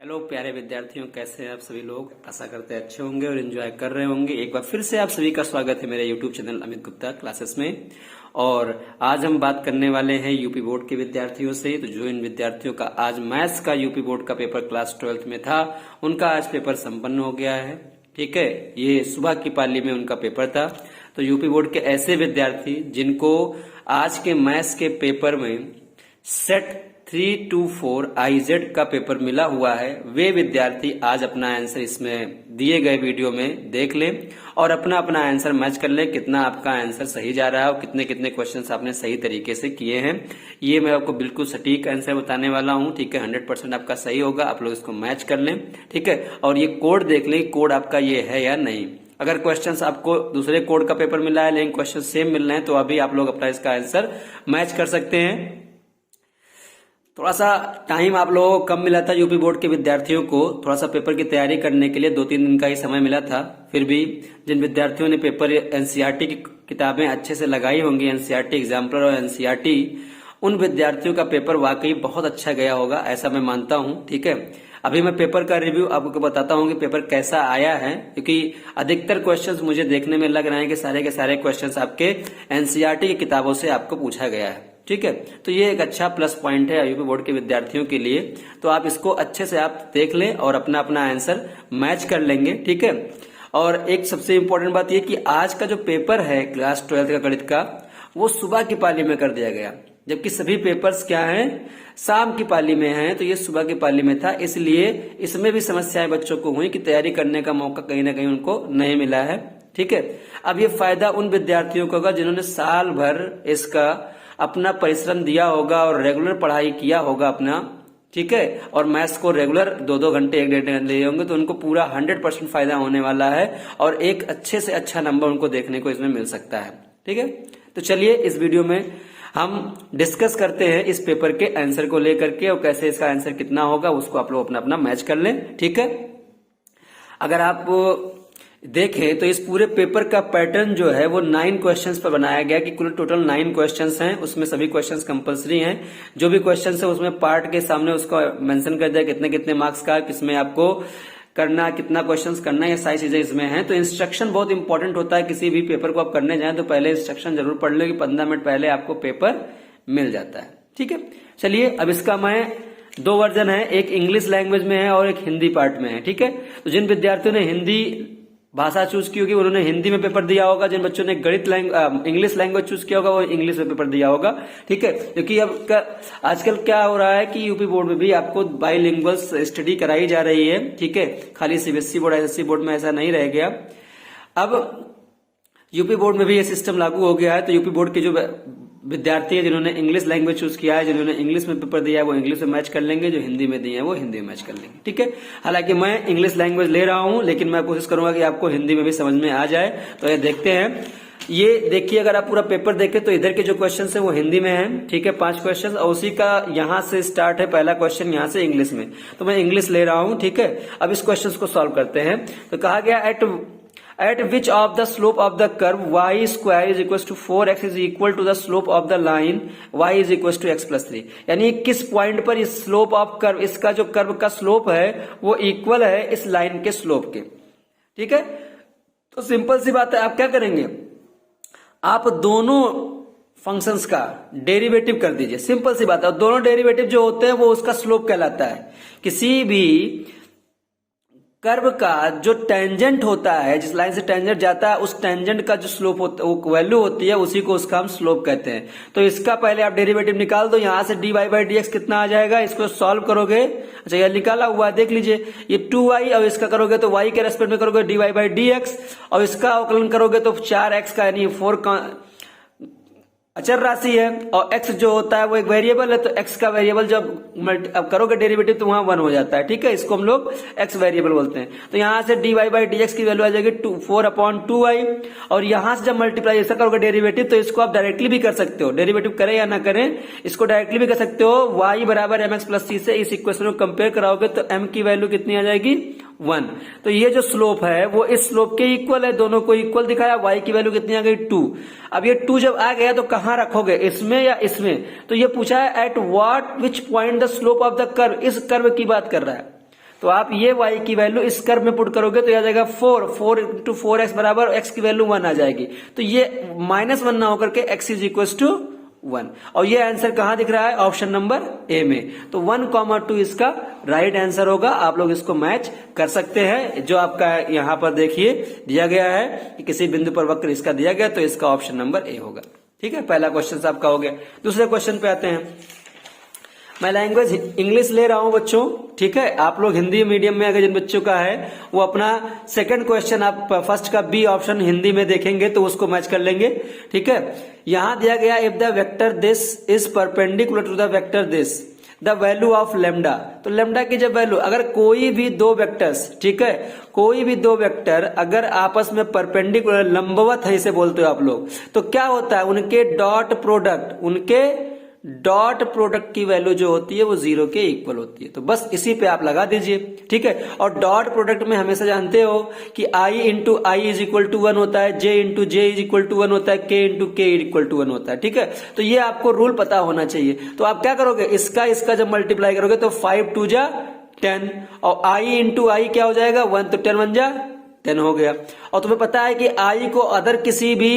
Hello प्यारे विद्यार्थियों, कैसे हैं आप सभी लोग। आशा करते हैं अच्छे होंगे और एंजॉय कर रहे होंगे। एक बार फिर से आप सभी का स्वागत है मेरे YouTube channel Amit Gupta classes में। और आज हम बात करने वाले हैं यूपी बोर्ड के विद्यार्थियों से। तो जो इन विद्यार्थियों का आज मैथ्स का यूपी बोर्ड का पेपर क्लास 12th में था, उनका आज पेपर संपन्न हो गया है। ठीक है, ये सुबह की पाली में उनका पेपर था। तो यूपी बोर्ड के ऐसे विद्यार्थी जिनको आज के मैथ्स के पेपर में सेट 324 IZ का पेपर मिला हुआ है, वे विद्यार्थी आज अपना आंसर इसमें दिए गए वीडियो में देख लें और अपना अपना आंसर मैच कर लें, कितना आपका आंसर सही जा रहा है और कितने कितने क्वेश्चंस आपने सही तरीके से किए हैं। ये मैं आपको बिल्कुल सटीक आंसर बताने वाला हूं। ठीक है, 100% आपका सही होगा। आप लोग इसको मैच कर लें। ठीक है, और ये कोड देख लें, कोड आपका ये है या नहीं। अगर क्वेश्चंस आपको दूसरे कोड का पेपर मिला है लेकिन क्वेश्चन सेम मिल रहे हैं, तो अभी आप लोग अपना इसका आंसर मैच कर सकते हैं। थोड़ा सा टाइम आप लोगों को कम मिला था यूपी बोर्ड के विद्यार्थियों को, थोड़ा सा पेपर की तैयारी करने के लिए 2-3 दिन का ही समय मिला था। फिर भी जिन विद्यार्थियों ने पेपर एनसीईआरटी की किताबें अच्छे से लगाई होंगी, एनसीईआरटी एग्जाम्पलर और एनसीईआरटी, उन विद्यार्थियों का पेपर वाकई बहुत अच्छा गया होगा, ऐसा मैं मानता हूं। ठीक है, अभी मैं पेपर का रिव्यू आपको बताता हूं कि पेपर कैसा आया है, क्योंकि अधिकतर क्वेश्चंस मुझे देखने में लग रहे हैं कि सारे के सारे क्वेश्चंस आपके एनसीईआरटी की किताबों से आपको पूछा गया है। ठीक है, तो ये एक अच्छा प्लस पॉइंट है यूपी बोर्ड के विद्यार्थियों के लिए। तो आप इसको अच्छे से आप देख लें और अपना अपना आंसर मैच कर लेंगे। ठीक है, और एक सबसे इंपॉर्टेंट बात ये कि आज का जो पेपर है क्लास 12th का गणित का, वो सुबह की पाली में कर दिया गया, जबकि सभी पेपर्स क्या हैं, शाम की पाली में हैं। तो ये सुबह की पाली में था, इसलिए इसमें भी समस्याएं बच्चों को हुई कि तैयारी करने का मौका कहीं ना कहीं उनको नहीं मिला है। ठीक है, अब ये फायदा उन विद्यार्थियों को होगा जिन्होंने साल भर इसका अपना परिश्रम दिया होगा और रेगुलर पढ़ाई किया होगा अपना। ठीक है, और मैथ्स को रेगुलर 2-2 घंटे 1-1.5 घंटे लिए होंगे, तो उनको पूरा 100% फायदा होने वाला है और एक अच्छे से अच्छा नंबर उनको देखने को इसमें मिल सकता है। ठीक है, तो चलिए इस वीडियो में हम डिस्कस करते हैं इस पेपर के आंसर को लेकर के, और कैसे इसका आंसर कितना होगा उसको आप लोग अपना अपना मैच कर लें। ठीक है, अगर आप देखें तो इस पूरे पेपर का पैटर्न जो है वो 9 क्वेश्चंस पर बनाया गया, कि कुल टोटल 9 क्वेश्चंस हैं। उसमें सभी क्वेश्चंस कंपलसरी हैं। जो भी क्वेश्चंस है उसमें पार्ट के सामने उसको मेंशन कर दिया कितने कितने मार्क्स का, किसमें आपको करना, कितना क्वेश्चंस करना, ये सारी चीजें इसमें हैं। तो इंस्ट्रक्शन बहुत इंपॉर्टेंट होता है। किसी भी पेपर को आप करने जाएं तो पहले इंस्ट्रक्शन जरूर पढ़ लो, कि 15 मिनट पहले आपको पेपर मिल जाता है। ठीक है, चलिए अब इसका मैं 2 वर्जन है, एक इंग्लिश लैंग्वेज में है और एक हिंदी पार्ट में है। ठीक है, तो जिन विद्यार्थियों ने हिंदी भाषा चूज की होगी उन्होंने हिंदी में पेपर दिया होगा, जिन बच्चों ने इंग्लिश लैंग्वेज चूज किया होगा वो इंग्लिश में पेपर दिया होगा। ठीक है, क्योंकि अब आजकल क्या हो रहा है कि यूपी बोर्ड में भी आपको बाइलिंगुअल स्टडी कराई जा रही है। ठीक है, खाली सीबीएसई बोर्ड एसएससी बोर्ड में ऐसा नहीं रह गया। अब यूपी बोर्ड में भी ये सिस्टम लागू हो गया है। तो यूपी बोर्ड के जो विद्यार्थी है जिन्होंने इंग्लिश लैंग्वेज चूज किया है, जिन्होंने इंग्लिश में पेपर दिया है, वो इंग्लिश में मैच कर लेंगे, जो हिंदी में दिए हैं वो हिंदी में मैच कर लेंगे। ठीक है, हालांकि मैं इंग्लिश लैंग्वेज ले रहा हूं, लेकिन मैं कोशिश करूंगा कि आपको हिंदी में भी समझ में आ जाए। तो ये देखते हैं, ये देखिए, अगर आप पूरा पेपर देखें तो इधर के जो क्वेश्चन है वो हिंदी में है। ठीक है, 5 क्वेश्चन, और उसी का यहां से स्टार्ट है पहला क्वेश्चन, यहां से इंग्लिश में। तो मैं इंग्लिश ले रहा हूं। ठीक है, अब इस क्वेश्चन को सॉल्व करते हैं। तो कहा गया at which of the slope of the curve y square is equals to 4x is equal to the slope of the line y is equals to x plus 3, यानी किस पॉइंट पर इस स्लोप ऑफ कर्व, इसका जो curve का slope है वो equal है इस लाइन के स्लोप के। ठीक है, तो सिंपल सी बात है, आप क्या करेंगे, आप दोनों फंक्शंस का डेरिवेटिव कर दीजिए। सिंपल सी बात है, दोनों डेरिवेटिव जो होते हैं वो उसका स्लोप कहलाता है। किसी भी कर्व का जो टेंजेंट होता है, जिस लाइन से टेंजेंट जाता है, उस टेंजेंट का जो स्लोप होता है, वो वैल्यू होती है, उसी को उसका हम स्लोप कहते हैं। तो इसका पहले आप डेरिवेटिव निकाल दो। यहां से dy/dx कितना आ जाएगा, इसको सॉल्व करोगे। अच्छा, यह निकाला हुआ है, देख लीजिए, ये 2y, और इसका करोगे तो y के रेस्पेक्ट में करोगे dy/dx, और इसका अवकलन करोगे तो 4x का, यानी 4 का अचर राशि है, और x जो होता है वो एक वेरिएबल है। तो x का वेरिएबल जब अब करोगे डेरिवेटिव तो वहां 1 हो जाता है। ठीक है, इसको हम लोग x वेरिएबल बोलते हैं। तो यहां से dy/dx की वैल्यू आ जाएगी 4/2y, और यहां से जब मल्टीप्लाई ऐसा करोगे डेरिवेटिव, तो इसको आप डायरेक्टली भी कर सकते हो, डेरिवेटिव करें या ना करें, इसको डायरेक्टली भी कर सकते हो। y बराबर mx प्लस c से इस इक्वेशन को कंपेयर कराओगे तो m की वैल्यू कितनी आ जाएगी, 1। तो ये जो स्लोप है वो इस स्लोप के इक्वल है, दोनों को इक्वल दिखाया। y की वैल्यू कितनी आ गई, 2। अब ये 2 जब आ गया तो कहां रखोगे, इसमें या इसमें। तो ये पूछा है at what which point the slope of the curve, इस कर्व की बात कर रहा है। तो आप ये y की वैल्यू इस कर्व में पुट करोगे तो आ जाएगा 4 इंटू 4x बराबर x की वैल्यू 1 आ जाएगी। तो ये -1 ना होकर के x इज इक्वल टू 1, और ये आंसर कहां दिख रहा है? ऑप्शन नंबर ए में। तो 1,2 इसका राइट आंसर होगा। आप लोग इसको मैच कर सकते हैं। जो आपका यहां पर देखिए दिया गया है कि किसी बिंदु पर वक्र इसका दिया गया, तो इसका ऑप्शन नंबर ए होगा। ठीक है, पहला क्वेश्चन आपका हो गया। दूसरे क्वेश्चन पे आते हैं। मैं लैंग्वेज इंग्लिश ले रहा हूं बच्चों, ठीक है। आप लोग हिंदी मीडियम में अगर जिन बच्चों का है वो अपना सेकंड क्वेश्चन आप फर्स्ट का बी ऑप्शन हिंदी में देखेंगे तो उसको मैच कर लेंगे। ठीक है, यहां दिया गया if the vector this is perpendicular to the vector this the value of lambda. तो लेमडा की जब वैल्यू, अगर कोई भी दो वेक्टर्स, ठीक है, कोई भी दो वेक्टर अगर आपस में परपेंडिकुलर लंबवत है, इसे बोलते हो आप लोग, तो क्या होता है? उनके डॉट प्रोडक्ट की वैल्यू जो होती है वो 0 के इक्वल होती है। तो बस इसी पे आप लगा दीजिए। ठीक है, और डॉट प्रोडक्ट में हमेशा जानते हो कि i into I is equal to 1 होता है, j into J is equal to 1 होता है, k into K equal to 1 होता है। ठीक है, तो ये आपको रूल पता होना चाहिए। तो आप क्या करोगे? इसका जब मल्टीप्लाई करोगे तो 5 2 जा 10, और i इंटू आई क्या हो जाएगा? 1, तो 10 1 जा 10 हो गया। और तुम्हें पता है कि i को अदर किसी भी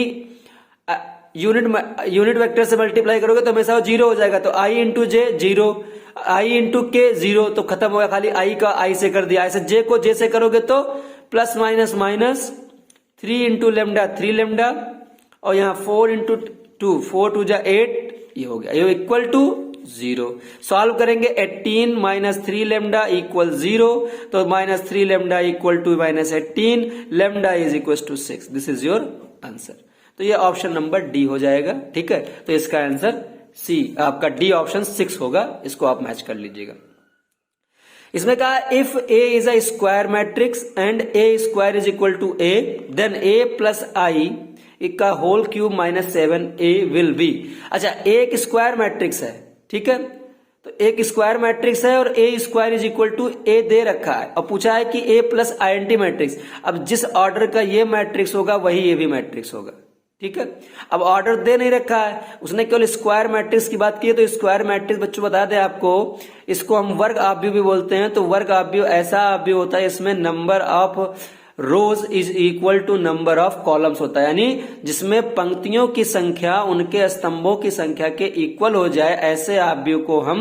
यूनिट वेक्टर से मल्टीप्लाई करोगे तो हमेशा 0 हो जाएगा। तो i into J 0, i into के 0, तो खत्म हो गया। खाली i का i से कर दिया। ऐसे j को j से करोगे तो plus minus minus 3 into lambda 3 lambda, और यहाँ 4 इंटू 2 4 2 जा 8, ये हो गया, ये इक्वल टू 0। सॉल्व करेंगे 18 माइनस 3 लेमडा इक्वल 0, तो minus 3 lambda equal to minus 18, lambda is equal to 6। This is your answer. तो ये ऑप्शन नंबर डी हो जाएगा। ठीक है, तो इसका आंसर सी, आपका डी ऑप्शन 6 होगा। इसको आप मैच कर लीजिएगा। इसमें कहा if A is a square matrix and A square is equal to A, then A plus I का whole cube minus 7a will be. अच्छा, एक स्क्वायर मैट्रिक्स है, ठीक है, तो एक स्क्वायर मैट्रिक्स है और ए स्क्वायर इज इक्वल टू ए दे रखा है, और पूछा है कि ए प्लस आईएनटी मैट्रिक्स। अब जिस ऑर्डर का ये मैट्रिक्स होगा वही ये भी मैट्रिक्स होगा। ठीक है, अब ऑर्डर दे नहीं रखा है, उसने केवल स्क्वायर मैट्रिक्स की बात की है। तो स्क्वायर मैट्रिक्स बच्चों बता दें आपको, इसको हम वर्ग आव्यूह भी बोलते हैं। तो वर्ग आव्यूह ऐसा आव्यूह होता है इसमें number of rows is equal to number of columns होता है, यानी जिसमें पंक्तियों की संख्या उनके स्तंभों की संख्या के इक्वल हो जाए, ऐसे आव्यूह को हम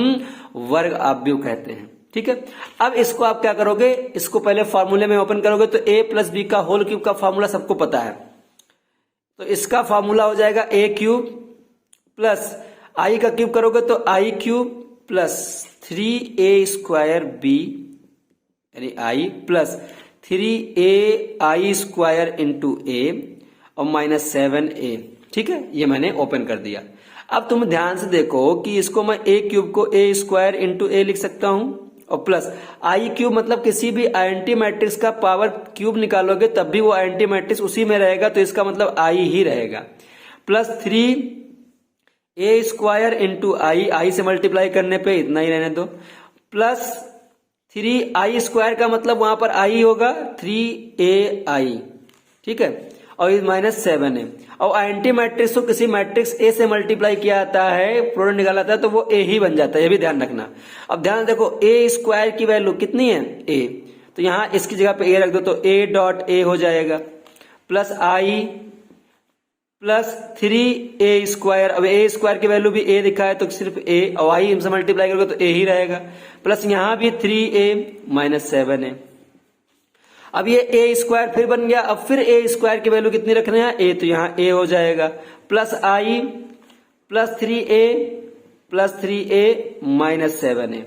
वर्ग आव्यूह कहते हैं। ठीक है, अब इसको आप क्या करोगे? इसको पहले फॉर्मूले में ओपन करोगे तो a प्लस बी का होल क्यूब का फॉर्मूला सबको पता है। तो इसका फॉर्मूला हो जाएगा a क्यूब प्लस i का क्यूब करोगे तो i cube plus 3a square b, यानी i plus 3ai square into a और माइनस 7a। ठीक है, ये मैंने ओपन कर दिया। अब तुम ध्यान से देखो कि इसको मैं a क्यूब को a स्क्वायर इंटू a लिख सकता हूं, और प्लस आई क्यूब मतलब किसी भी आईएनटी मैट्रिक्स का पावर क्यूब निकालोगे तब भी वो आईएनटी मैट्रिक्स उसी में रहेगा, तो इसका मतलब आई ही रहेगा। प्लस 3a स्क्वायर इंटू आई से मल्टीप्लाई करने पे इतना ही रहने दो, प्लस 3i स्क्वायर का मतलब वहां पर आई होगा 3ai। ठीक है, और ये माइनस 7 है। और आईएनटी मैट्रिक्स को किसी मैट्रिक्स ए से मल्टीप्लाई किया जाता है, प्रोडक्ट निकाला जाता है, तो वो ए ही बन जाता है, ये भी ध्यान रखना। अब ध्यान देखो ए स्क्वायर की वैल्यू कितनी है? ए, तो यहां इसकी जगह पे ए रख दो तो ए डॉट ए हो जाएगा, प्लस आई प्लस 3a स्क्वायर। अब ए स्क्वायर की वैल्यू भी ए दिखा है तो सिर्फ ए, और आई हमसे मल्टीप्लाई करोगे तो ए ही रहेगा, प्लस यहां भी 3a माइनस 7 है। अब ये a स्क्वायर फिर बन गया। अब फिर a स्क्वायर की वैल्यू कितनी रखना है? a, तो यहाँ a हो जाएगा, plus i plus 3a minus 7 है।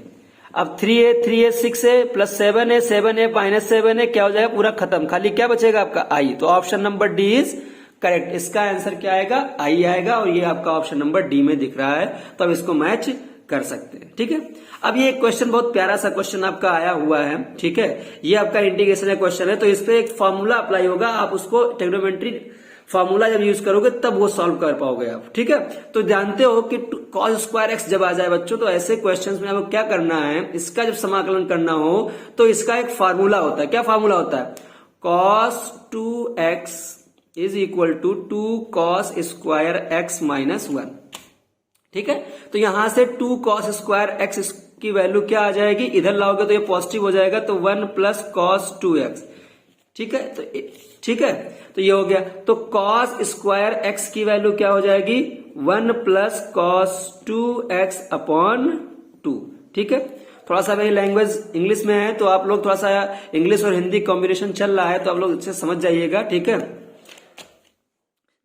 अब 3a 6 है प्लस 7a माइनस 7 है, क्या हो जाएगा? पूरा खत्म, खाली क्या बचेगा आपका i। तो option number D is correct. इसका आंसर क्या आएगा? i आएगा, और ये आपका ऑप्शन नंबर डी में दिख रहा है, तो अब इसको मैच कर सकते हैं। ठीक है, अब ये एक क्वेश्चन बहुत प्यारा सा क्वेश्चन आपका आया हुआ है। ठीक है, ये आपका इंटीग्रेशन का क्वेश्चन है, तो इस पे एक फॉर्मूला अप्लाई होगा, आप उसको ट्रिग्नोमेट्री फॉर्मूला जब यूज करोगे तब वो सॉल्व कर पाओगे आप। ठीक है, तो जानते हो कि cos स्क्वायर एक्स जब आ जाए बच्चों, तो ऐसे क्वेश्चंस में आपको क्या करना है, इसका जब समाकलन करना हो तो इसका एक फार्मूला होता है। क्या फार्मूला होता है? cos 2x is equal to 2 cos square X minus 1। ठीक है, तो यहां से 2 cos स्क्वायर एक्स की वैल्यू क्या आ जाएगी, इधर लाओगे तो ये पॉजिटिव हो जाएगा, तो 1 प्लस कॉस 2x। ठीक है, तो ठीक है, तो ये हो गया। तो कॉस स्क्वायर एक्स की वैल्यू क्या हो जाएगी, 1 प्लस कॉस 2x अपॉन 2। ठीक है, थोड़ा सा मेरी लैंग्वेज इंग्लिश में है, तो आप लोग थोड़ा सा इंग्लिश और हिंदी कॉम्बिनेशन चल रहा है, तो आप लोग इसे समझ जाइएगा। ठीक है,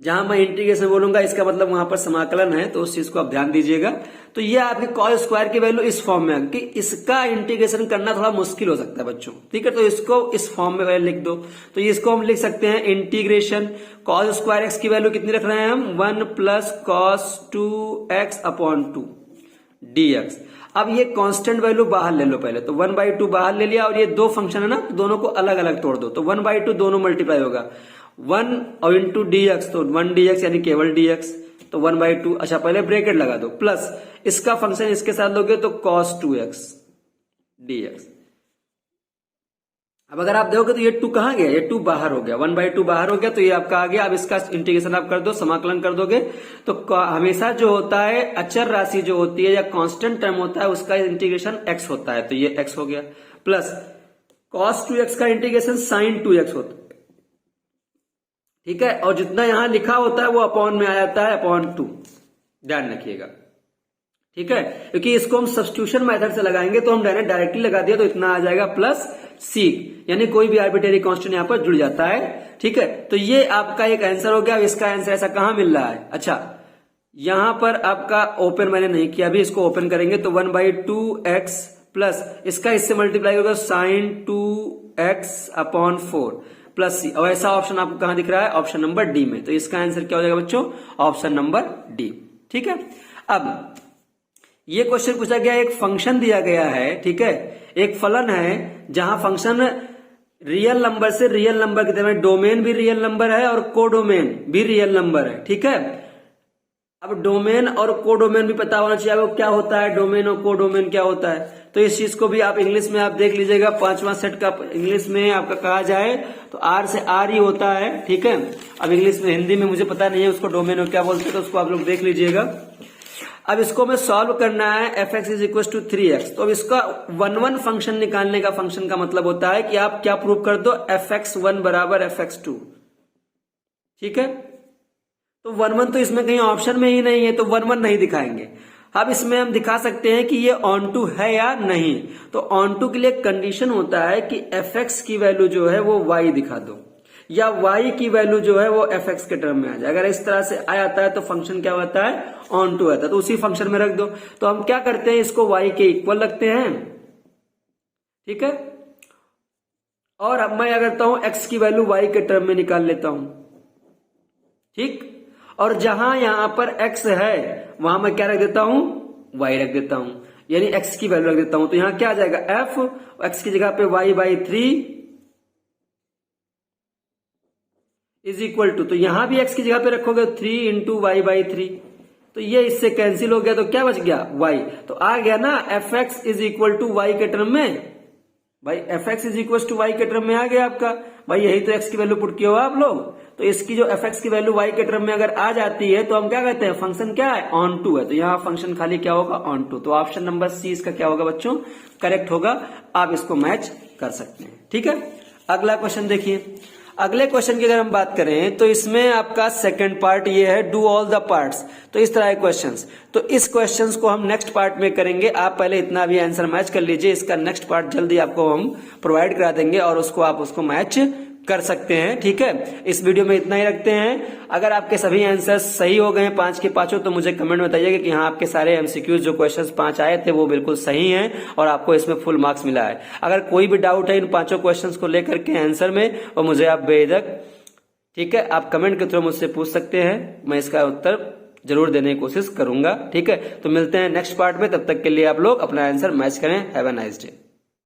जहां मैं इंटीग्रेशन बोलूंगा इसका मतलब वहां पर समाकलन है, तो उस चीज को आप ध्यान दीजिएगा। तो ये आपकी कॉस स्क्वायर की वैल्यू इस फॉर्म में है कि इसका इंटीग्रेशन करना थोड़ा मुश्किल हो सकता है बच्चों। ठीक है, तो इसको इस फॉर्म में लिख दो। तो इसको हम लिख सकते हैं इंटीग्रेशन कॉस स्क्वायर एक्स की वैल्यू कितनी रख रहे हैं हम, 1 plus cos 2x upon 2 dx। अब ये कांस्टेंट वैल्यू बाहर ले लो पहले, तो 1/2 बाहर ले लिया, और ये दो फंक्शन है ना, दोनों को अलग अलग तोड़ दो, तो 1/2 दोनों मल्टीप्लाई होगा, 1 और इंटू dx, तो 1 dx यानी केवल dx, तो 1/2। अच्छा, पहले ब्रैकेट लगा दो, प्लस इसका फंक्शन इसके साथ लोगे तो cos 2x dx। अब अगर आप देखोगे तो ये 2 कहां गया, ये 2 बाहर हो गया, 1/2 बाहर हो गया, तो ये आपका आ गया। अब इसका इंटीग्रेशन आप कर दो, समाकलन कर दोगे, तो हमेशा जो होता है अचर राशि जो होती है या कांस्टेंट टर्म होता है उसका इंटीग्रेशन x होता है, तो ये x हो गया, प्लस cos 2x का इंटीग्रेशन sin 2x होता है। ठीक है, और जितना यहां लिखा होता है वो अपॉन में आ जाता है, अपॉन 2, ध्यान रखिएगा। ठीक है, क्योंकि इसको हम सब्स्टिट्यूशन मेथड से लगाएंगे, तो हम डायरेक्टली लगा दिया, तो इतना आ जाएगा प्लस सी, यानी कोई भी आर्बिट्रेरी कांस्टेंट यहां पर जुड़ जाता है। ठीक है, तो ये आपका एक आंसर हो गया। इसका आंसर ऐसा कहां मिल रहा है, अच्छा यहां पर आपका ओपन मैंने नहीं किया, अभी इसको ओपन करेंगे, तो 1/2x प्लस इसका इससे मल्टीप्लाई होगा sin 2x अपॉन 4 प्लस सी। और ऐसा ऑप्शन आपको कहां दिख रहा है, ऑप्शन नंबर डी में। तो इसका आंसर क्या हो जाएगा बच्चों, ऑप्शन नंबर डी। ठीक है, अब ये क्वेश्चन पूछा गया, एक फंक्शन दिया गया है, ठीक है, एक फलन है जहां फंक्शन रियल नंबर से रियल नंबर की तरह, डोमेन भी रियल नंबर है और कोडोमेन भी रियल नंबर है। ठीक है, अब डोमेन और कोडोमेन भी पता होना चाहिए, वो क्या होता है, डोमेन और कोडोमेन क्या होता है। तो इस चीज को भी आप इंग्लिश में आप देख लीजिएगा, 5वां सेट का इंग्लिश में आपका कहा जाए तो आर से आर ही होता है। ठीक है, अब इंग्लिश में, हिंदी में मुझे पता नहीं है उसको डोमेन और क्या बोलते हैं, तो उसको आप लोग देख लीजिएगा। अब इसको में सॉल्व करना है, fx is equal to 3x। तो अब इसका 1 फंक्शन निकालने का फंक्शन का मतलब होता है कि आप क्या प्रूव कर दो, fx1 बराबर fx2। ठीक है, तो 1 तो इसमें कहीं ऑप्शन में ही नहीं है, तो 1 नहीं दिखाएंगे। अब इसमें हम दिखा सकते हैं कि ये ऑन टू है या नहीं। तो ऑन टू के लिए कंडीशन होता है कि fx की वैल्यू जो है वो y दिखा दो, या y की वैल्यू जो है वो fx के टर्म में आ जाए। अगर इस तरह से आ जाता है तो फंक्शन क्या होता है, ऑन टू आता है, तो उसी फंक्शन में रख दो। तो हम क्या करते हैं, इसको y के इक्वल रखते हैं। ठीक है, और अब मैं क्या करता हूं, x की वैल्यू y के टर्म में निकाल लेता हूं। ठीक, और जहां यहां पर x है वहां मैं क्या रख देता हूं, y रख देता हूं, यानी x की वैल्यू रख देता हूं। तो यहां क्या आ जाएगा, f, x की जगह पे y/3 इज इक्वल टू, तो यहां भी x की जगह पे रखोगे 3 इंटू y/3, तो ये इससे कैंसिल हो गया, तो क्या बच गया, y। तो आ गया ना fx is equal to y के टर्म में, भाई fx is equal to y के टर्म में आ गया आपका। भाई यही तो x की वैल्यू पुट किया हो आप लोग, तो इसकी जो fx की वैल्यू y के टर्म में अगर आ जाती है तो हम क्या कहते हैं, फंक्शन क्या है, ऑन टू है। तो यहाँ फंक्शन खाली क्या होगा, ऑन टू। तो ऑप्शन नंबर सी इसका क्या होगा बच्चों, करेक्ट होगा। आप इसको मैच कर सकते हैं। ठीक है, अगला क्वेश्चन देखिए। अगले क्वेश्चन की अगर हम बात करें तो इसमें आपका सेकंड पार्ट ये है, डू ऑल द पार्ट्स। तो इस तरह के क्वेश्चंस, तो इस क्वेश्चंस को हम नेक्स्ट पार्ट में करेंगे। आप पहले इतना भी आंसर मैच कर लीजिए, इसका नेक्स्ट पार्ट जल्दी आपको हम प्रोवाइड करा देंगे और उसको आप उसको मैच कर सकते हैं। ठीक है, इस वीडियो में इतना ही रखते हैं। अगर आपके सभी आंसर्स सही हो गए 5 के 5, तो मुझे कमेंट में बताइएगा कि हाँ आपके सारे एमसीक्यूज जो क्वेश्चंस 5 आए थे वो बिल्कुल सही हैं और आपको इसमें फुल मार्क्स मिला है। अगर कोई भी डाउट है इन 5 क्वेश्चंस को लेकर के आंसर में, और मुझे आप बेझिझक, ठीक है, आप कमेंट के थ्रू मुझसे पूछ सकते हैं, मैं इसका उत्तर जरूर देने की कोशिश करूंगा। ठीक है, तो मिलते हैं नेक्स्ट पार्ट में, तब तक के लिए आप लोग अपना आंसर मैच करें। Have a nice day.